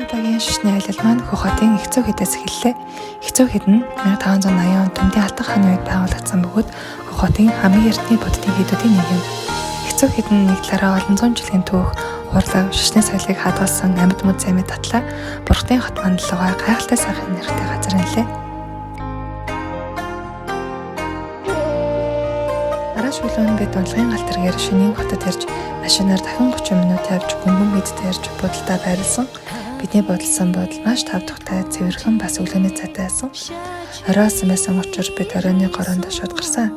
Удаагийн шишний аялал маань Хөх хотын Эгцүү хэдээс эхэллээ. Эгцүү хэд нь 1580 онд Төмдийн Алтан хааны үед байгуулагдсан бөгөөд Хөх хотын хамгийн эртний буддын хийдүүдийн нэг юм. Эгцүү хэд нь нэг талаараа олон зуун жилийн түүх, урлаг, шишний соёлыг хадгалсан амьд мод зэмэд татлаа Бурхтын хот мандлуугаа гайхалтай сайхан нэртэй газар юм лээ. Маргааш өглөө бид унлагын алтаргаар шөнийн хотод ирж машинаар дахин 30 минут явж гүмбэн мэдтэй ирж будалдаа байрлсан. Бидний бодолсон бодол маш тавдагтай, цэвэрхэн бас өглөөний цайтай байсан. Оройсон байсан учраас бид оройны гороонд шууд гарсан.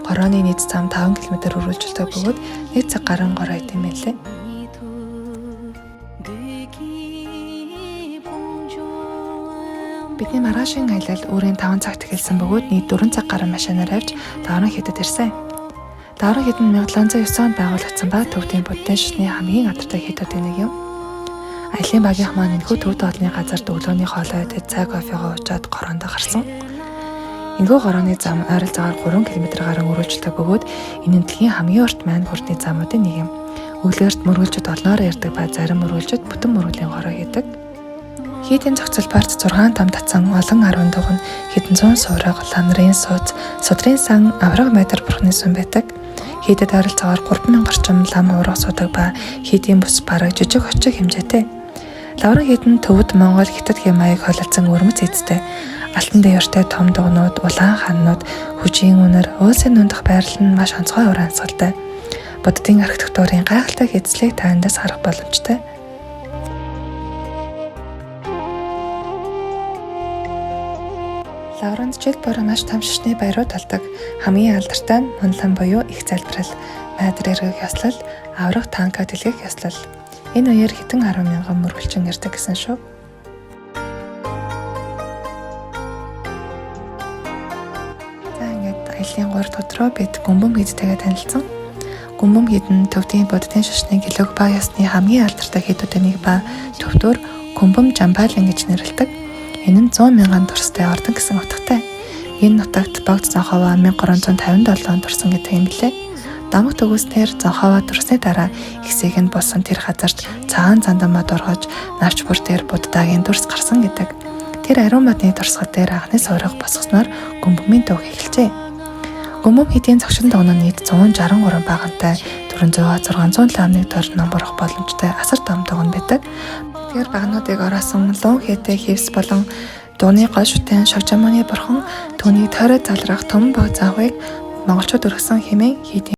Горооны нийт зам 5 км үргэлжилдэг бөгөөд 1 цаг гарan гороо идэм байлээ. Бидний маргаашийн аялал өөрийн 5 цагт эхэлсэн бөгөөд нийт 4 цаг гарan машинаар авч Давран хэдэд ирсэн. Давран хэд нь 1709 онд байгуулагдсан ба Төвдийн буддын шишний хамгийн алдартай хэдүүдийн нэг юм. Аялын багийнх маань энэхүү төвд олны газарт өглөөний хоолой идэж цай кофегаа уужаад гороонд гарсан. Энэхүү горооны зам ойролцоогоор 3 км гарan үргэлжилдэг бөгөөд энэ нь дэлхийн хамгийн урт мань хүртний замуудын нэг юм. Өглөөрт мөргөлжөд олноор ярддаг ба зарим мөргөлжөд бүтэн мөргөлийн гороо хийдэг. Хийдийн зохицол парт 6 том татсан олон 10 дугуй хэдэн зуун суурга, ланрын сууц, судрын сан, авраг метр бурхны сүм байдаг. Хийдэд ойролцоогоор 3000 орчим лам урга суудаг ба хийдийн бүс бараг жижиг очиг хэмжээтэй. Лавран хийдэн төвд Монгол Хятад хэм маяг холилдсон өрмөц эзтэй. Алтан дээртэй том дугнууд, улаан ханнууд, хүжийн үнэр, уулсын нүндх байрлал нь маш онцгой уран амьсгалтай. Буддын архитектурын гайхалтай хэзлийг та эндээс харах боломжтой. Лавранд жил бороо маш том шишний баярууд талдаг. Хамгийн алдартай нь Мунлан буюу их залбирал, майдар эргэх ёслол, аврах танка дэлгэх ёслол. Энэ үеэр хэдэн 10,000 мөргөлчин ирдэг гэсэн шүү. За ингээд аяллаа 3 дахь өдрөө бид гүмбэн хийдтэйгээ танилцсан. Гүмбэн хийд нь Төвдийн буддын шишний гэлөг ба ясны хамгийн алдартай хийдүүдийн нэг ба төвдөр Гүмбэм Жамбайлан гэж нэрлэдэг. Энэ нь 100,000 турстай ордон гэсэн утгатай. Энэ нутагт богд Зонхова 1357 онд турсан гэдэг юм билээ. Дамаг төгөөснээр Зонхова турсны дараа ихсийг нь болсон тэр газарт цагаан зандамад оргож навч бүр дээр буддагийн дүрс гарсан гэдэг. Тэр ариун модны турсгал дээр анхны суурга босгосноор Гүмбэмийн төг эхэлжээ. Гүмбэм хэдийн зогшин дугнаа нийт 163 багантай 400-600 ламныг дор номборох боломжтой асар том дугна байдаг. Тэр багнуудыг оросон лун хийтэй хевс болон дууны гол шүтэн Шогжаманы бурхан түүнийг тойроод залрах том баг заавыг монголчууд өргөсөн хэмээн хийд